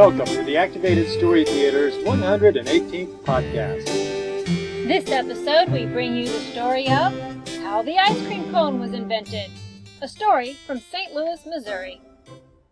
Welcome to the Activated Story Theater's 118th podcast. This episode, we bring you the story of how the ice cream cone was invented. A story from St. Louis, Missouri.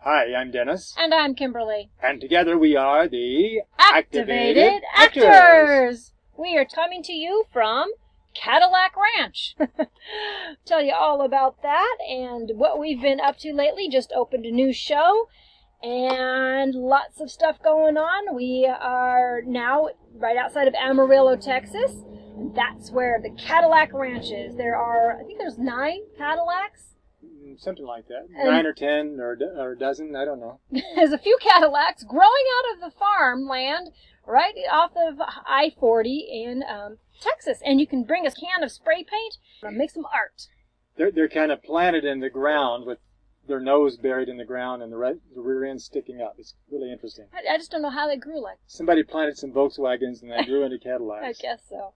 Hi, I'm Dennis. And I'm Kimberly. And together we are the Activated Actors! We are coming to you from Cadillac Ranch. Tell you all about that and what we've been up to lately. Just opened a new show and lots of stuff going on. We are now right outside of Amarillo, Texas. And that's where the Cadillac Ranch is. I think there's 9 Cadillacs. Something like that. 9 or 10 or a dozen, I don't know. There's a few Cadillacs growing out of the farmland right off of I-40 in Texas. And you can bring a can of spray paint and make some art. They're kind of planted in the ground with their nose buried in the ground and the rear end sticking up. It's really interesting. I just don't know how they grew like that. Somebody planted some Volkswagens and they grew into Cadillacs. I guess so.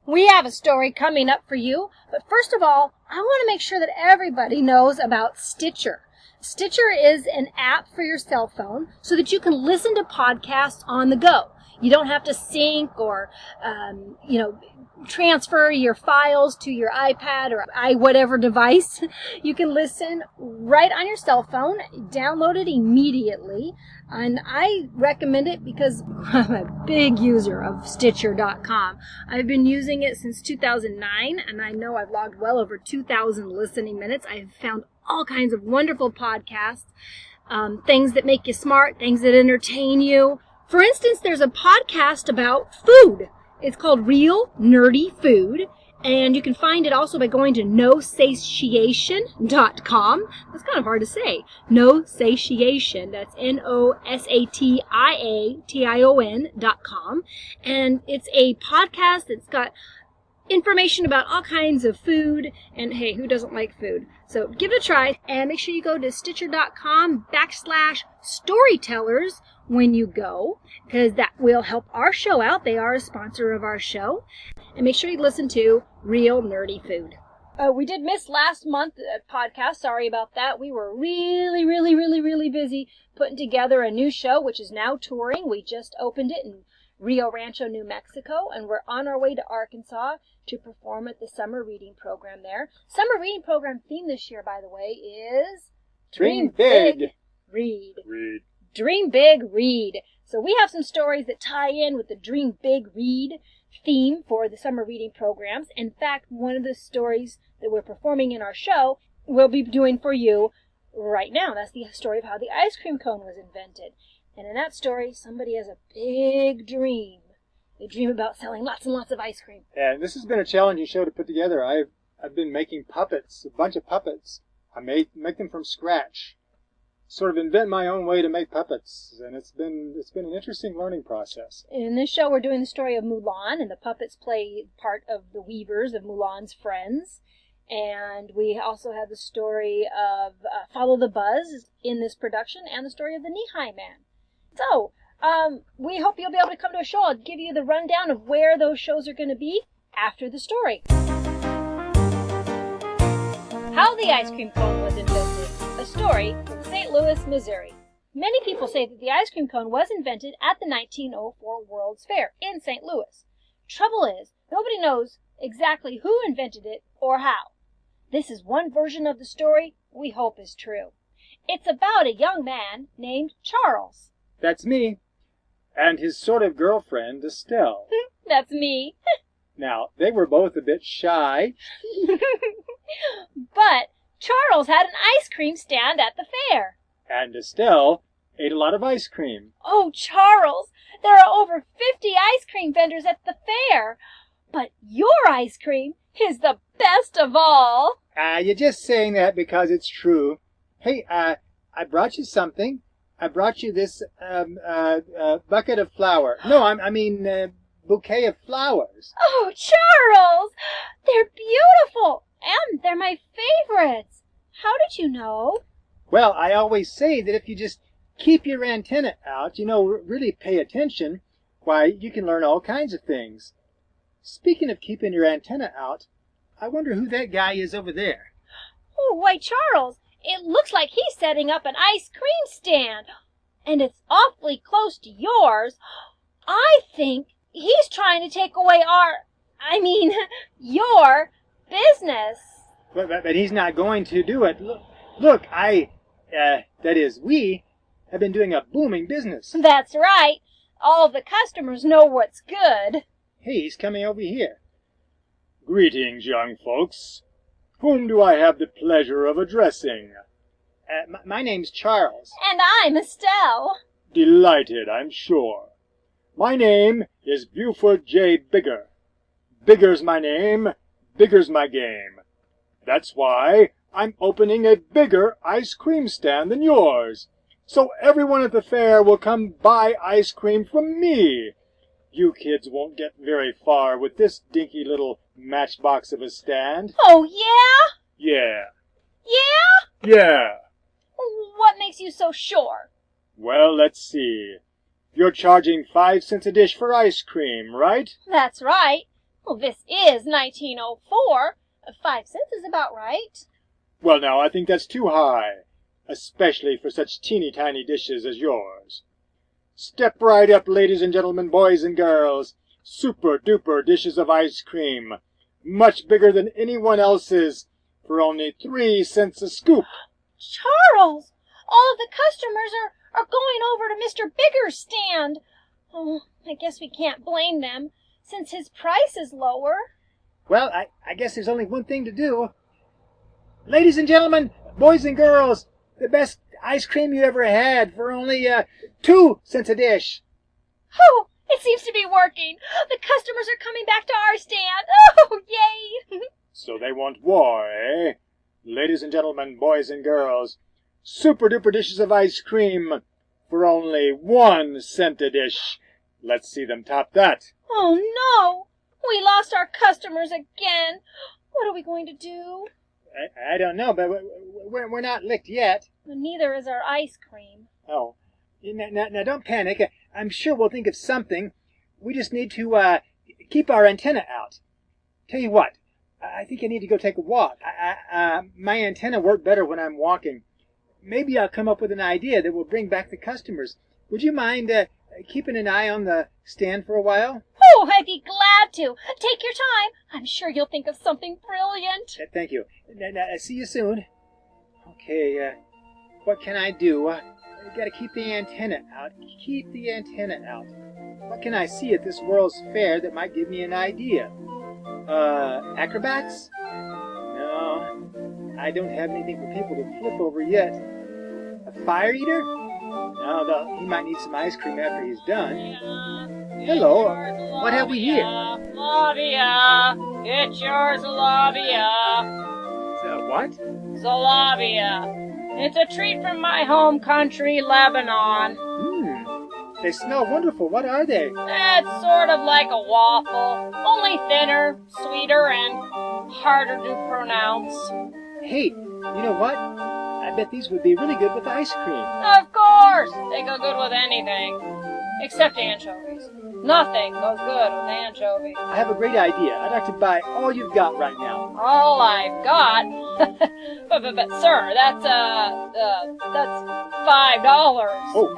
We have a story coming up for you, but first of all, I want to make sure that everybody knows about Stitcher. Stitcher is an app for your cell phone so that you can listen to podcasts on the go. You don't have to sync or, transfer your files to your iPad or whatever device. You can listen right on your cell phone, download it immediately, and I recommend it because I'm a big user of Stitcher.com. I've been using it since 2009, and I know I've logged well over 2,000 listening minutes. I've found all kinds of wonderful podcasts, things that make you smart, things that entertain you. For instance, there's a podcast about food. It's called Real Nerdy Food, and you can find it also by going to nosatiation.com. That's kind of hard to say. No Satiation. That's NOSATIATION.com. And it's a podcast that's got information about all kinds of food, and hey, who doesn't like food? So give it a try, and make sure you go to Stitcher.com/Storytellers when you go, because that will help our show out. They are a sponsor of our show. And make sure you listen to Real Nerdy Food. We did miss last month's podcast. Sorry about that. We were really busy putting together a new show, which is now touring. We just opened it in Rio Rancho, New Mexico, and we're on our way to Arkansas to perform at the summer reading program there. Summer reading program theme this year, by the way, is Dream Big, Read. Dream Big, Read. So we have some stories that tie in with the Dream Big, Read theme for the summer reading programs. In fact, one of the stories that we're performing in our show we'll be doing for you right now. That's the story of how the ice cream cone was invented. And in that story, somebody has a big dream. They dream about selling lots and lots of ice cream. And this has been a challenging show to put together. I've been making puppets, a bunch of puppets. I make them from scratch. Sort of invent my own way to make puppets, and it's been an interesting learning process. In this show, we're doing the story of Mulan, and the puppets play part of the weavers of Mulan's friends. And we also have the story of Follow the Buzz in this production, and the story of the Knee-High Man. So, we hope you'll be able to come to a show. I'll give you the rundown of where those shows are going to be after the story. How the ice cream cone was invented. A story from St. Louis, Missouri. Many people say that the ice cream cone was invented at the 1904 World's Fair in St. Louis. Trouble is, nobody knows exactly who invented it or how. This is one version of the story we hope is true. It's about a young man named Charles. That's me. And his sort of girlfriend, Estelle. That's me. Now, they were both a bit shy. But Charles had an ice cream stand at the fair. And Estelle ate a lot of ice cream. Oh, Charles, there are over 50 ice cream vendors at the fair. But your ice cream is the best of all. You're just saying that because it's true. Hey, I brought you something. I brought you this bucket of flour. No, I mean bouquet of flowers. Oh, Charles, they're beautiful, and they're my favorites. How did you know? Well, I always say that if you just keep your antenna out, really pay attention, why, you can learn all kinds of things. Speaking of keeping your antenna out, I wonder who that guy is over there. Oh, why, Charles, it looks like he's setting up an ice cream stand. and it's awfully close to yours, I think he's trying to take away your business. But he's not going to do it. Look, we have been doing a booming business. That's right. All the customers know what's good. Hey, he's coming over here. Greetings, young folks. Whom do I have the pleasure of addressing? My name's Charles. And I'm Estelle. Delighted, I'm sure. My name is Buford J. Bigger. Bigger's my name, bigger's my game. That's why I'm opening a bigger ice cream stand than yours, so everyone at the fair will come buy ice cream from me. You kids won't get very far with this dinky little matchbox of a stand. Oh, yeah? Yeah. Yeah? Yeah. What makes you so sure? Well, let's see. You're charging 5 cents a dish for ice cream, right? That's right. Well, this is 1904. 5 cents is about right. Well, now, I think that's too high, especially for such teeny-tiny dishes as yours. Step right up, ladies and gentlemen, boys and girls. Super-duper dishes of ice cream, much bigger than anyone else's, for only 3 cents a scoop. Charles, all of the customers are going over to Mr. Bigger's stand. Oh, I guess we can't blame them, since his price is lower. Well, I guess there's only one thing to do. Ladies and gentlemen, boys and girls, the best ice cream you ever had for only 2 cents a dish. Oh, it seems to be working. The customers are coming back to our stand. Oh, yay! So they want war, eh? Ladies and gentlemen, boys and girls, super-duper dishes of ice cream for only 1 cent a dish. Let's see them top that. Oh, no! We lost our customers again. What are we going to do? I don't know, but we're not licked yet. Neither is our ice cream. Oh, now don't panic. I'm sure we'll think of something. We just need to keep our antenna out. Tell you what, I think I need to go take a walk. My antenna work better when I'm walking. Maybe I'll come up with an idea that will bring back the customers. Would you mind keeping an eye on the stand for a while? Oh, I'd be glad to. Take your time. I'm sure you'll think of something brilliant. Thank you. See you soon. Okay, what can I do? Gotta keep the antenna out. Keep the antenna out. What can I see at this World's Fair that might give me an idea? Acrobats? No, I don't have anything for people to flip over yet. A fire eater? No, he might need some ice cream after he's done. Hello, what have we here? Zalabia, get your zalabia. What? Zalabia. It's a treat from my home country, Lebanon. They smell wonderful. What are they? It's sort of like a waffle, only thinner, sweeter, and harder to pronounce. Hey, you know what? I bet these would be really good with ice cream. Of course, they go good with anything, except anchovies. Nothing goes good with anchovies. I have a great idea. I'd like to buy all you've got right now. All I've got? but sir, that's $5. Oh,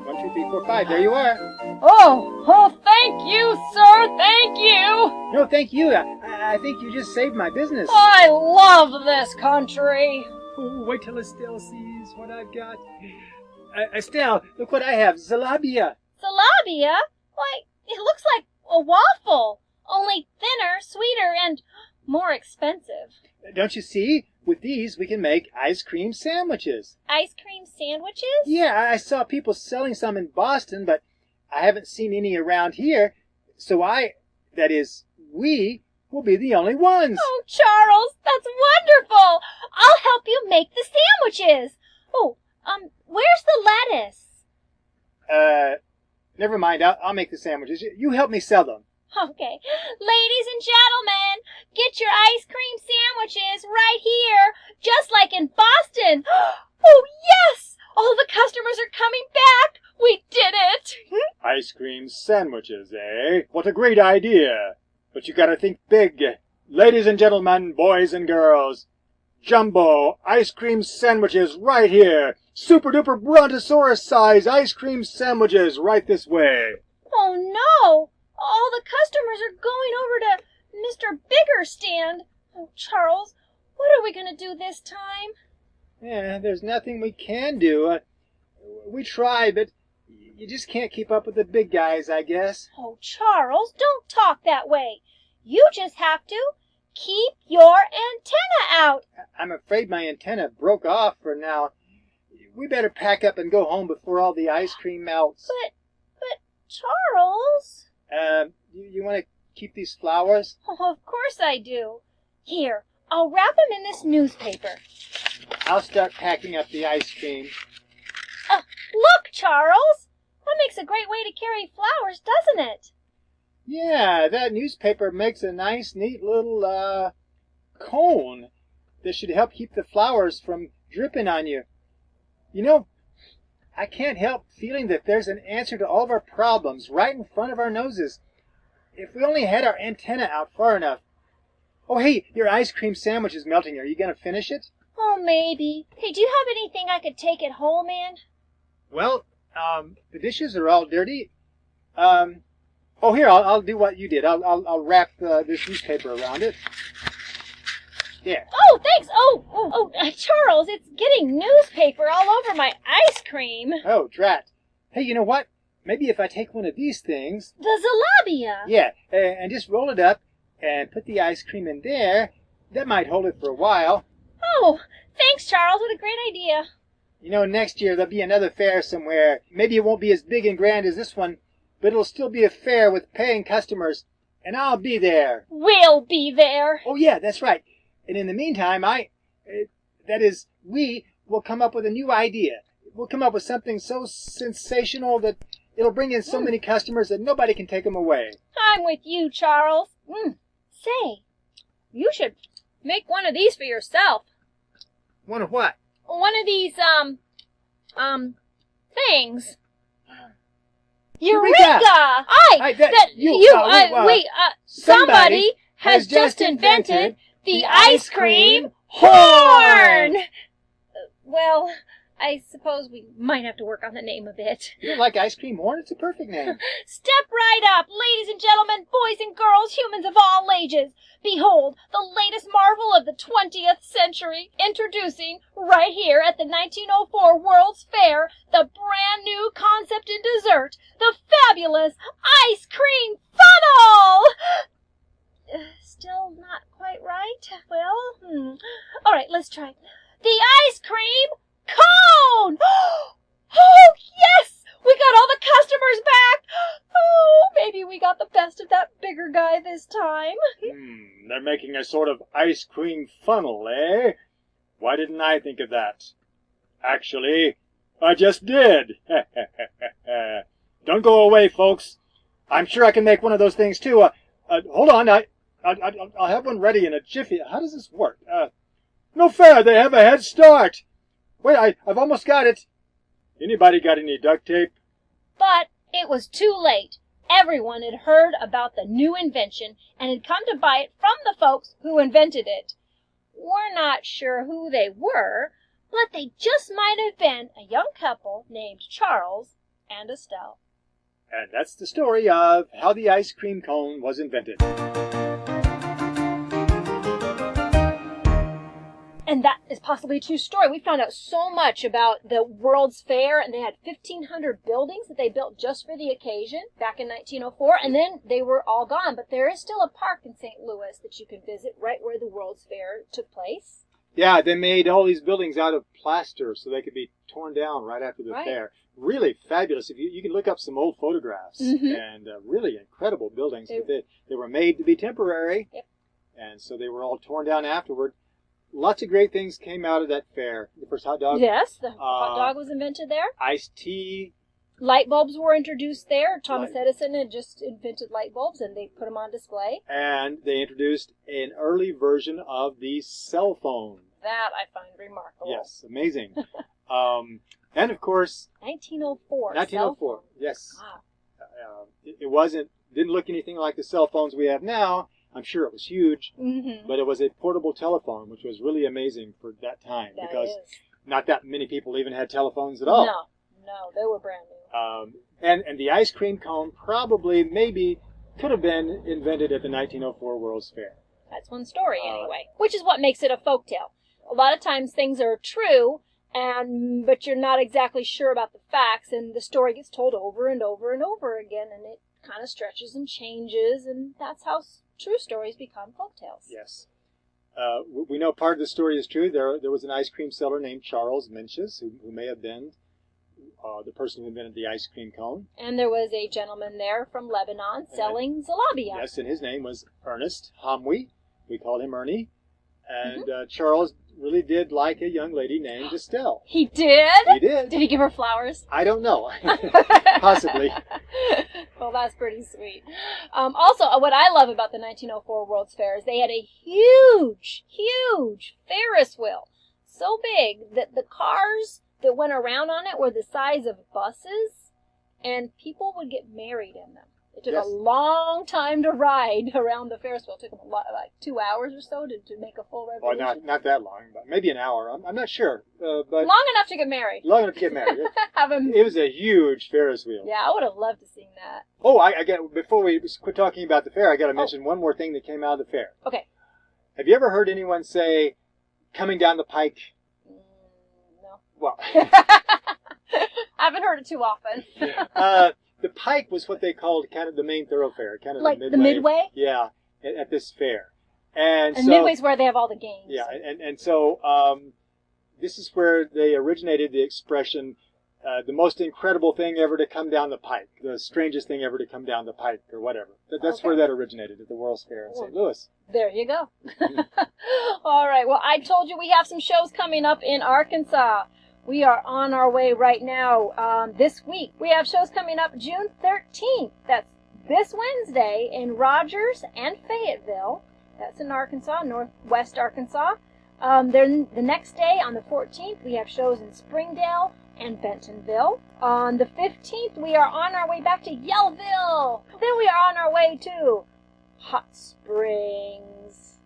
1, 2, 3, 4, 5. There you are. Oh, thank you, sir. Thank you. No, thank you. I think you just saved my business. I love this country. Oh, wait till Estelle sees what I've got. Estelle, look what I have. Zalabia. Zalabia? Why, it looks like a waffle, only thinner, sweeter, and more expensive. Don't you see? With these, we can make ice cream sandwiches. Ice cream sandwiches? Yeah, I saw people selling some in Boston, but I haven't seen any around here. So we will be the only ones. Oh, Charles, that's wonderful. I'll help you make the sandwiches. Oh, where's the lettuce? Never mind. I'll make the sandwiches. You help me sell them. Okay. Ladies and gentlemen, get your ice cream sandwiches right here, just like in Boston. Oh, yes! All the customers are coming back. We did it. Ice cream sandwiches, eh? What a great idea. But you gotta think big. Ladies and gentlemen, boys and girls, jumbo ice cream sandwiches right here. Super duper brontosaurus size ice cream sandwiches right this way. Oh no! All the customers are going over to Mr. Bigger stand. Oh, Charles, what are we going to do this time? Yeah, there's nothing we can do. We try, but you just can't keep up with the big guys, I guess. Oh, Charles, don't talk that way. You just have to keep your antenna out. I'm afraid my antenna broke off for now. We better pack up and go home before all the ice cream melts. But, Charles... You want to keep these flowers? Oh, of course I do. Here, I'll wrap them in this newspaper. I'll start packing up the ice cream. Look, Charles! That makes a great way to carry flowers, doesn't it? Yeah, that newspaper makes a nice, neat little, cone that should help keep the flowers from dripping on you. You know, I can't help feeling that there's an answer to all of our problems right in front of our noses. If we only had our antenna out far enough. Oh, hey, your ice cream sandwich is melting. Are you going to finish it? Oh, maybe. Hey, do you have anything I could take it home in? Well, the dishes are all dirty. Oh, here, I'll do what you did. I'll wrap this newspaper around it. Yeah. Oh, thanks. Charles, it's getting newspaper all over my ice cream. Oh, drat. Hey, you know what? Maybe if I take one of these things... The zalabia. Yeah, and just roll it up and put the ice cream in there. That might hold it for a while. Oh, thanks, Charles. What a great idea. You know, next year there'll be another fair somewhere. Maybe it won't be as big and grand as this one, but it'll still be a fair with paying customers, and I'll be there. We'll be there. Oh, yeah, that's right. And in the meantime, we will come up with a new idea. We'll come up with something so sensational that it'll bring in so many customers that nobody can take them away. I'm with you, Charles. Say, you should make one of these for yourself. One of what? One of these, things. Eureka! Somebody has just invented the ice cream horn! Well, I suppose we might have to work on the name a bit. You don't like ice cream horn? It's a perfect name. Step right up, ladies and gentlemen, boys and girls, humans of all ages. Behold, the latest marvel of the 20th century, introducing, right here at the 1904 World's Fair, the brand new concept in dessert, the fabulous ice cream funnel! Still not quite right? Well, all right, let's try. The ice cream cone! Oh, yes! We got all the customers back! Oh, maybe we got the best of that bigger guy this time. They're making a sort of ice cream funnel, eh? Why didn't I think of that? Actually, I just did. Don't go away, folks. I'm sure I can make one of those things, too. Hold on, I'll have one ready in a jiffy. How does this work? No fair, they have a head start. Wait, I've almost got it. Anybody got any duct tape? But it was too late. Everyone had heard about the new invention and had come to buy it from the folks who invented it. We're not sure who they were, but they just might have been a young couple named Charles and Estelle. And that's the story of how the ice cream cone was invented. And that is possibly a true story. We found out so much about the World's Fair, and they had 1,500 buildings that they built just for the occasion back in 1904, and then they were all gone. But there is still a park in St. Louis that you can visit right where the World's Fair took place. Yeah, they made all these buildings out of plaster so they could be torn down right after the fair. Really fabulous. If you can look up some old photographs, and really incredible buildings. They were made to be temporary, and so they were all torn down afterward. Lots of great things came out of that fair. The first hot dog. Yes, the hot dog was invented there. Iced tea. Light bulbs were introduced there. Thomas Edison had just invented light bulbs, and they put them on display. And they introduced an early version of the cell phone. That I find remarkable. Yes, amazing. And of course, 1904. 1904. Yes. Wow. It didn't look anything like the cell phones we have now I'm sure it was huge, Mm-hmm. but it was a portable telephone, which was really amazing for that time because not that many people even had telephones at all. No, they were brand new. And the ice cream cone probably, maybe, could have been invented at the 1904 World's Fair. That's one story, anyway. Which is what makes it a folktale. A lot of times things are true, but you're not exactly sure about the facts, and the story gets told over and over and over again, and it kind of stretches and changes, and that's how true stories become folktales. Yes. We know part of the story is true. There was an ice cream seller named Charles Menches, who may have been the person who invented the ice cream cone. And there was a gentleman there from Lebanon selling zalabia. Yes, and his name was Earnest Hamwi. We called him Ernie. And Charles really did like a young lady named Estelle. He did? He did. Did he give her flowers? I don't know. Possibly. Well, that's pretty sweet. Also, what I love about the 1904 World's Fair is they had a huge, huge Ferris wheel. So big that the cars that went around on it were the size of buses, and people would get married in them. It took a long time to ride around the Ferris wheel. It took them like 2 hours or so to make a full revolution. Well, not that long, but maybe an hour. I'm not sure. But long enough to get married. Long enough to get married. It was a huge Ferris wheel. Yeah, I would have loved to seen that. Oh, I get. Before we quit talking about the fair, I got to mention one more thing that came out of the fair. Okay. Have you ever heard anyone say, "Coming down the pike"? No. Well, I haven't heard it too often. The pike was what they called kind of the main thoroughfare, kind of Like the the midway? Yeah, at this fair. And so, Midway's where they have all the games. Yeah, and so this is where they originated the expression, the most incredible thing ever to come down the pike, the strangest thing ever to come down the pike, or whatever. That's where that originated, at the World's Fair in St. Louis. There you go. All right, well, I told you we have some shows coming up in Arkansas. We are on our way right now. This week, we have shows coming up June 13th. That's this Wednesday in Rogers and Fayetteville. That's in Arkansas, northwest Arkansas. Then the next day, on the 14th, we have shows in Springdale and Bentonville. On the 15th, we are on our way back to Yellville. Then we are on our way to Hot Springs.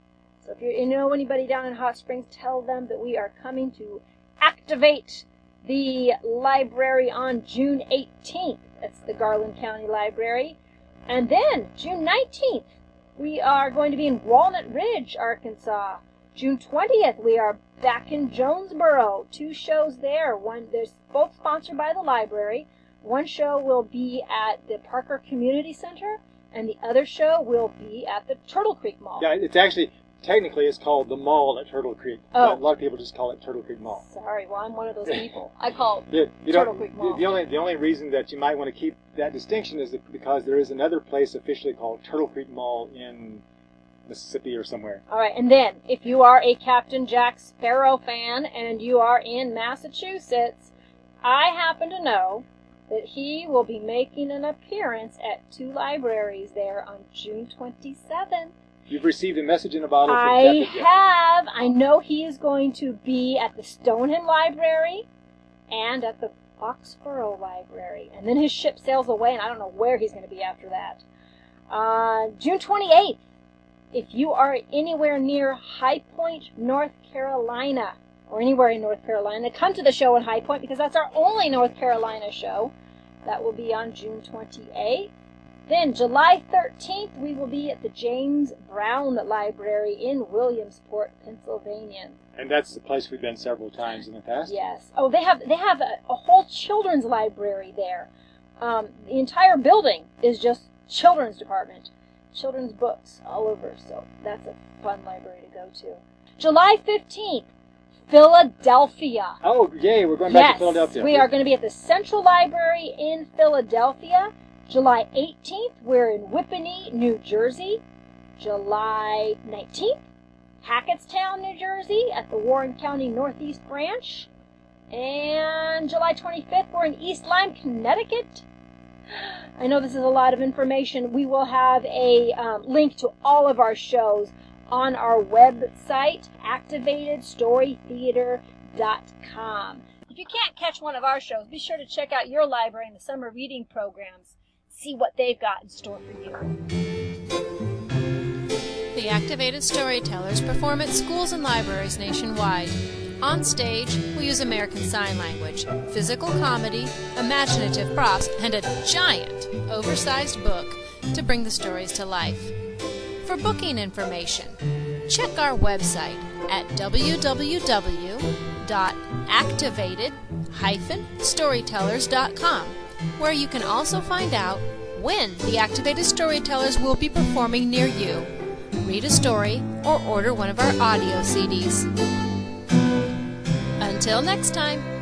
So if you know anybody down in Hot Springs, tell them that we are coming to activate the library on June 18th. That's the Garland County Library. And then, June 19th, we are going to be in Walnut Ridge, Arkansas. June 20th, we are back in Jonesboro. 2 shows there. They're both sponsored by the library. One show will be at the Parker Community Center, and the other show will be at the Turtle Creek Mall. Yeah, it's actually... Technically, it's called the Mall at Turtle Creek. Oh. A lot of people just call it Turtle Creek Mall. Sorry, well, I'm one of those people. I call it Turtle Creek Mall. The only reason that you might want to keep that distinction is because there is another place officially called Turtle Creek Mall in Mississippi or somewhere. All right, and then, if you are a Captain Jack Sparrow fan and you are in Massachusetts, I happen to know that he will be making an appearance at 2 libraries there on June 27th. You've received a message in a bottle from I Captain Jack. have. I know he is going to be at the Stoneham Library and at the Foxborough Library. And then his ship sails away, and I don't know where he's going to be after that. June 28th, if you are anywhere near High Point, North Carolina, or anywhere in North Carolina, come to the show in High Point because that's our only North Carolina show. That will be on June 28th. Then, July 13th, we will be at the James Brown Library in Williamsport, Pennsylvania. And that's the place we've been several times in the past. Yes. Oh, they have a whole children's library there. The entire building is just children's department. Children's books all over, so that's a fun library to go to. July 15th, Philadelphia. Oh, yay, we're going back to Philadelphia. We are going to be at the Central Library in Philadelphia. July 18th, we're in Whippany, New Jersey. July 19th, Hackettstown, New Jersey, at the Warren County Northeast Branch. And July 25th, we're in East Lyme, Connecticut. I know this is a lot of information. We will have a link to all of our shows on our website, activatedstorytheater.com. If you can't catch one of our shows, be sure to check out your library in the summer reading programs. See what they've got in store for you. the Activated Storytellers perform at schools and libraries nationwide. On stage, we use American Sign Language, physical comedy, imaginative props, and a giant, oversized book to bring the stories to life. For booking information, check our website at www.activated-storytellers.com, where you can also find out when the Activated Storytellers will be performing near you, read a story, or order one of our audio CDs. Until next time.